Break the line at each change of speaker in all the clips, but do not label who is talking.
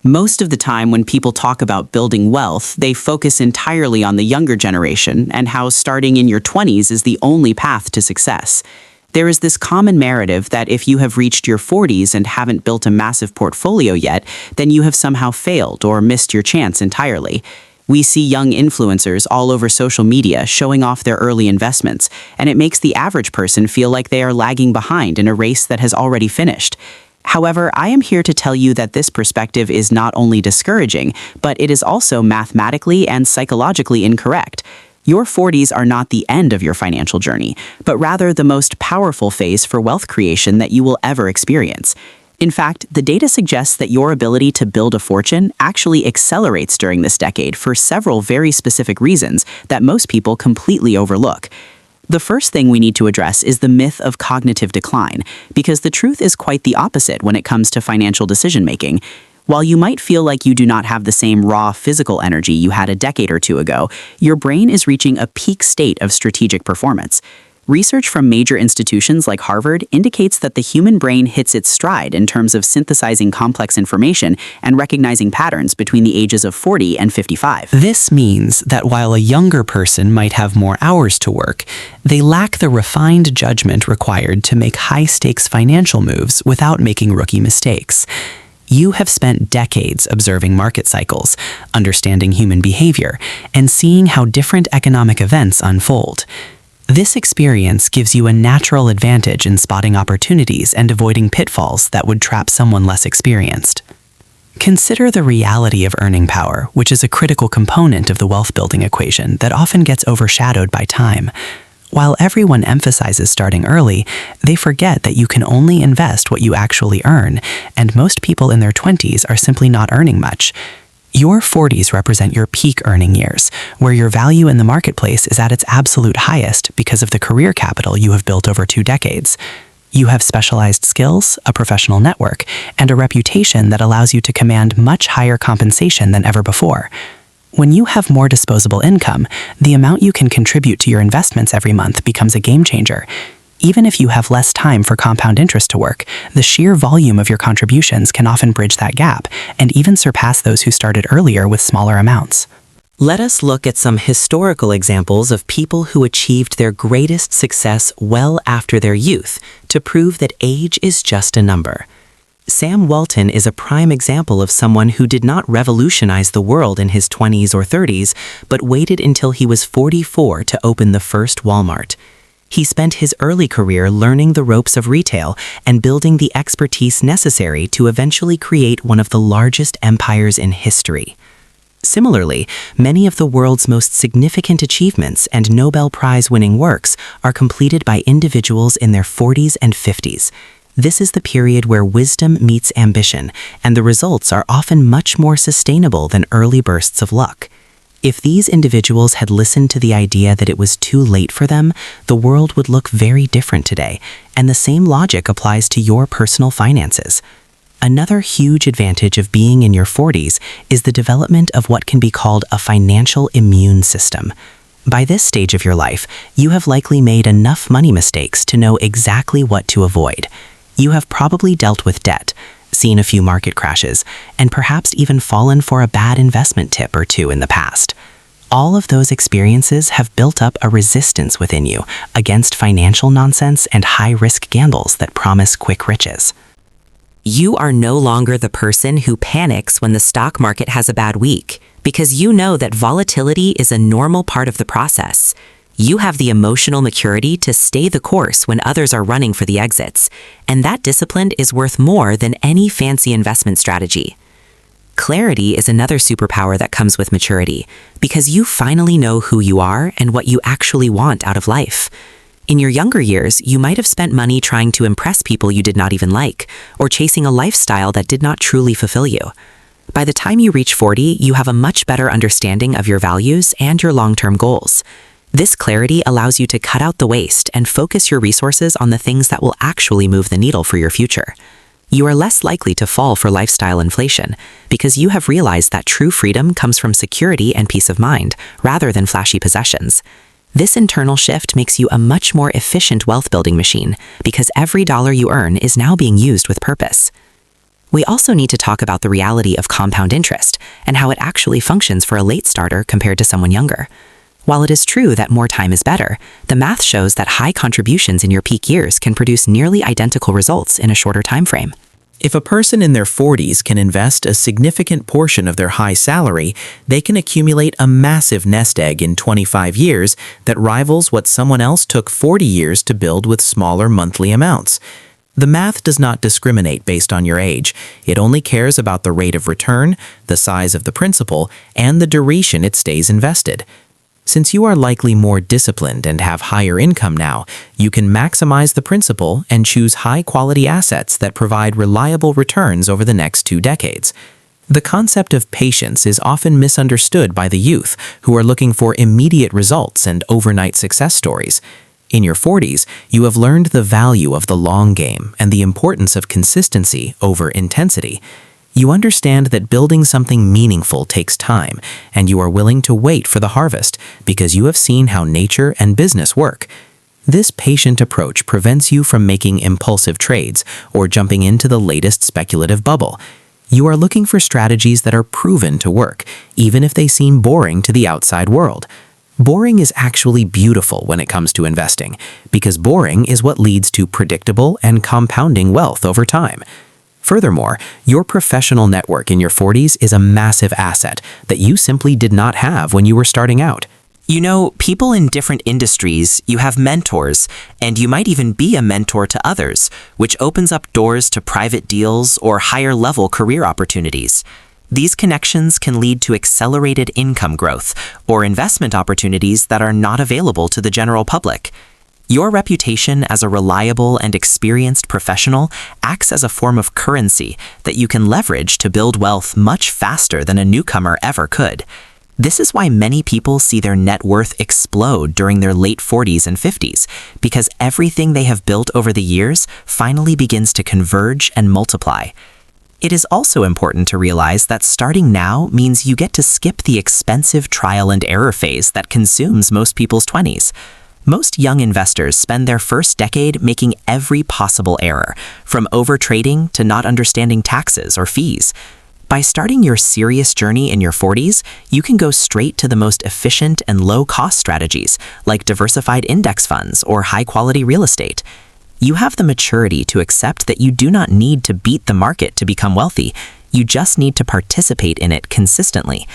Most of the time when people talk about building wealth, they focus entirely on the younger generation and how starting in your 20s is the only path to success. There is this common narrative that if you have reached your 40s and haven't built a massive portfolio yet, then you have somehow failed or missed your chance entirely. We see young influencers all over social media showing off their early investments, and it makes the average person feel like they are lagging behind in a race that has already finished. However, I am here to tell you that this perspective is not only discouraging, but it is also mathematically and psychologically incorrect. Your 40s are not the end of your financial journey, but rather the most powerful phase for wealth creation that you will ever experience. In fact, the data suggests that your ability to build a fortune actually accelerates during this decade for several very specific reasons that most people completely overlook. The first thing we need to address is the myth of cognitive decline, because the truth is quite the opposite when it comes to financial decision-making. While you might feel like you do not have the same raw physical energy you had a decade or two ago, your brain is reaching a peak state of strategic performance. Research from major institutions like Harvard indicates that the human brain hits its stride in terms of synthesizing complex information and recognizing patterns between the ages of 40 and 55.
This means that while a younger person might have more hours to work, they lack the refined judgment required to make high-stakes financial moves without making rookie mistakes. You have spent decades observing market cycles, understanding human behavior, and seeing how different economic events unfold. This experience gives you a natural advantage in spotting opportunities and avoiding pitfalls that would trap someone less experienced. Consider the reality of earning power, which is a critical component of the wealth-building equation that often gets overshadowed by time. While everyone emphasizes starting early, they forget that you can only invest what you actually earn, and most people in their 20s are simply not earning much. Your 40s represent your peak earning years, where your value in the marketplace is at its absolute highest because of the career capital you have built over 2 decades. You have specialized skills, a professional network, and a reputation that allows you to command much higher compensation than ever before. When you have more disposable income, the amount you can contribute to your investments every month becomes a game changer. Even if you have less time for compound interest to work, the sheer volume of your contributions can often bridge that gap and even surpass those who started earlier with smaller amounts.
Let us look at some historical examples of people who achieved their greatest success well after their youth to prove that age is just a number. Sam Walton is a prime example of someone who did not revolutionize the world in his 20s or 30s, but waited until he was 44 to open the first Walmart. He spent his early career learning the ropes of retail and building the expertise necessary to eventually create one of the largest empires in history. Similarly, many of the world's most significant achievements and Nobel Prize-winning works are completed by individuals in their 40s and 50s. This is the period where wisdom meets ambition, and the results are often much more sustainable than early bursts of luck. If these individuals had listened to the idea that it was too late for them, the world would look very different today, and the same logic applies to your personal finances. Another huge advantage of being in your 40s is the development of what can be called a financial immune system. By this stage of your life, you have likely made enough money mistakes to know exactly what to avoid. You have probably dealt with debt, seen a few market crashes, and perhaps even fallen for a bad investment tip or two in the past. All of those experiences have built up a resistance within you against financial nonsense and high-risk gambles that promise quick riches.
You are no longer the person who panics when the stock market has a bad week, because you know that volatility is a normal part of the process. You have the emotional maturity to stay the course when others are running for the exits, and that discipline is worth more than any fancy investment strategy. Clarity is another superpower that comes with maturity, because you finally know who you are and what you actually want out of life. In your younger years, you might have spent money trying to impress people you did not even like, or chasing a lifestyle that did not truly fulfill you. By the time you reach 40, you have a much better understanding of your values and your long-term goals. This clarity allows you to cut out the waste and focus your resources on the things that will actually move the needle for your future. You are less likely to fall for lifestyle inflation because you have realized that true freedom comes from security and peace of mind rather than flashy possessions. This internal shift makes you a much more efficient wealth-building machine because every dollar you earn is now being used with purpose. We also need to talk about the reality of compound interest and how it actually functions for a late starter compared to someone younger. While it is true that more time is better, the math shows that high contributions in your peak years can produce nearly identical results in a shorter time frame.
If a person in their 40s can invest a significant portion of their high salary, they can accumulate a massive nest egg in 25 years that rivals what someone else took 40 years to build with smaller monthly amounts. The math does not discriminate based on your age. It only cares about the rate of return, the size of the principal, and the duration it stays invested. Since you are likely more disciplined and have higher income now, you can maximize the principal and choose high-quality assets that provide reliable returns over the next 2 decades. The concept of patience is often misunderstood by the youth who are looking for immediate results and overnight success stories. In your 40s, you have learned the value of the long game and the importance of consistency over intensity. You understand that building something meaningful takes time, and you are willing to wait for the harvest because you have seen how nature and business work. This patient approach prevents you from making impulsive trades or jumping into the latest speculative bubble. You are looking for strategies that are proven to work, even if they seem boring to the outside world. Boring is actually beautiful when it comes to investing, because boring is what leads to predictable and compounding wealth over time. Furthermore, your professional network in your 40s is a massive asset that you simply did not have when you were starting out.
You know, people in different industries, you have mentors, and you might even be a mentor to others, which opens up doors to private deals or higher-level career opportunities. These connections can lead to accelerated income growth or investment opportunities that are not available to the general public. Your reputation as a reliable and experienced professional acts as a form of currency that you can leverage to build wealth much faster than a newcomer ever could. This is why many people see their net worth explode during their late 40s and 50s, because everything they have built over the years finally begins to converge and multiply. It is also important to realize that starting now means you get to skip the expensive trial and error phase that consumes most people's 20s. Most young investors spend their first decade making every possible error, from overtrading to not understanding taxes or fees. By starting your serious journey in your 40s, you can go straight to the most efficient and low-cost strategies, like diversified index funds or high-quality real estate. You have the maturity to accept that you do not need to beat the market to become wealthy. You just need to participate in it consistently.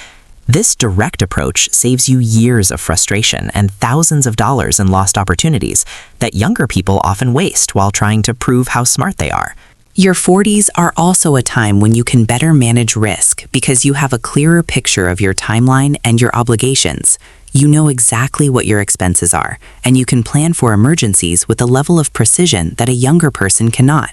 This direct approach saves you years of frustration and thousands of dollars in lost opportunities that younger people often waste while trying to prove how smart they are.
Your 40s are also a time when you can better manage risk because you have a clearer picture of your timeline and your obligations. You know exactly what your expenses are, and you can plan for emergencies with a level of precision that a younger person cannot.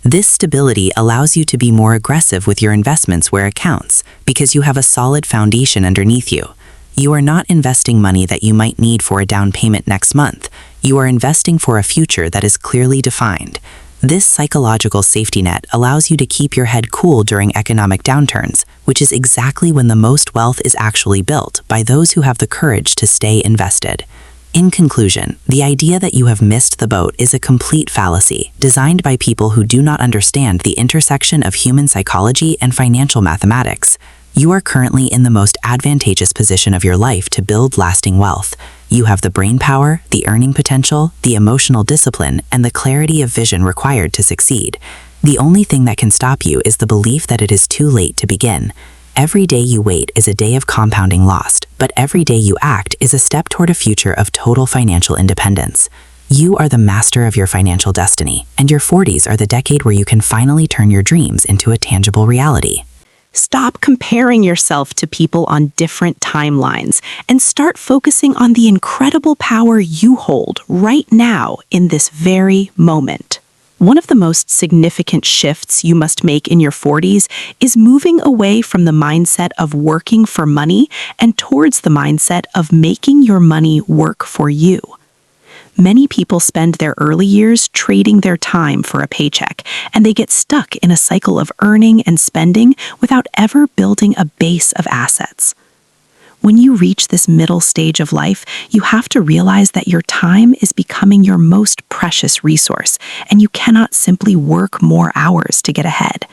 This stability allows you to be more aggressive with your investments where it counts, because you have a solid foundation underneath you. You are not investing money that you might need for a down payment next month. You are investing for a future that is clearly defined. This psychological safety net allows you to keep your head cool during economic downturns, which is exactly when the most wealth is actually built by those who have the courage to stay invested. In conclusion, the idea that you have missed the boat is a complete fallacy, designed by people who do not understand the intersection of human psychology and financial mathematics. You are currently in the most advantageous position of your life to build lasting wealth. You have the brain power, the earning potential, the emotional discipline, and the clarity of vision required to succeed. The only thing that can stop you is the belief that it is too late to begin. Every day you wait is a day of compounding lost, but every day you act is a step toward a future of total financial independence. You are the master of your financial destiny, and your 40s are the decade where you can finally turn your dreams into a tangible reality.
Stop comparing yourself to people on different timelines and start focusing on the incredible power you hold right now in this very moment. One of the most significant shifts you must make in your 40s is moving away from the mindset of working for money and towards the mindset of making your money work for you. Many people spend their early years trading their time for a paycheck, and they get stuck in a cycle of earning and spending without ever building a base of assets. When you reach this middle stage of life, you have to realize that your time is becoming your most precious resource, and you cannot simply work more hours to get ahead.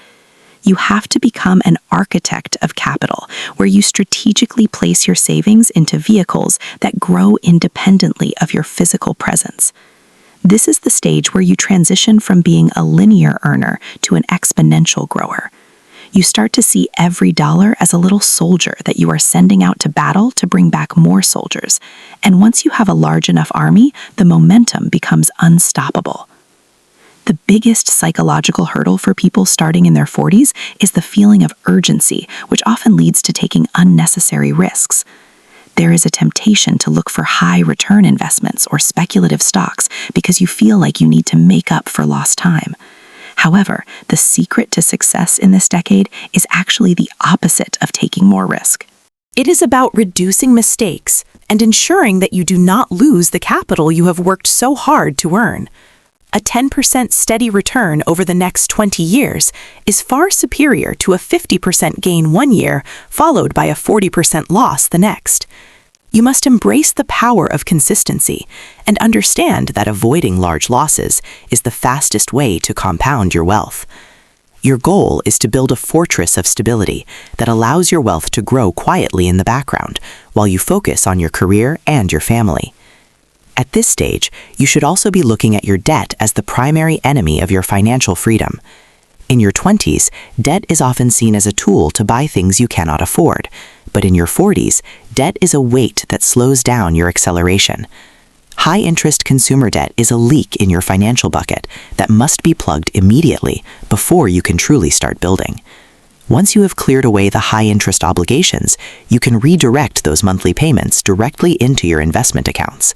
You have to become an architect of capital, where you strategically place your savings into vehicles that grow independently of your physical presence. This is the stage where you transition from being a linear earner to an exponential grower. You start to see every dollar as a little soldier that you are sending out to battle to bring back more soldiers. And once you have a large enough army, the momentum becomes unstoppable. The biggest psychological hurdle for people starting in their 40s is the feeling of urgency, which often leads to taking unnecessary risks. There is a temptation to look for high return investments or speculative stocks because you feel like you need to make up for lost time. However, the secret to success in this decade is actually the opposite of taking more risk.
It is about reducing mistakes and ensuring that you do not lose the capital you have worked so hard to earn. A 10% steady return over the next 20 years is far superior to a 50% gain one year, followed by a 40% loss the next. You must embrace the power of consistency and understand that avoiding large losses is the fastest way to compound your wealth. Your goal is to build a fortress of stability that allows your wealth to grow quietly in the background while you focus on your career and your family. At this stage, you should also be looking at your debt as the primary enemy of your financial freedom. In your 20s, debt is often seen as a tool to buy things you cannot afford, but in your 40s, debt is a weight that slows down your acceleration. High-interest consumer debt is a leak in your financial bucket that must be plugged immediately before you can truly start building. Once you have cleared away the high-interest obligations, you can redirect those monthly payments directly into your investment accounts,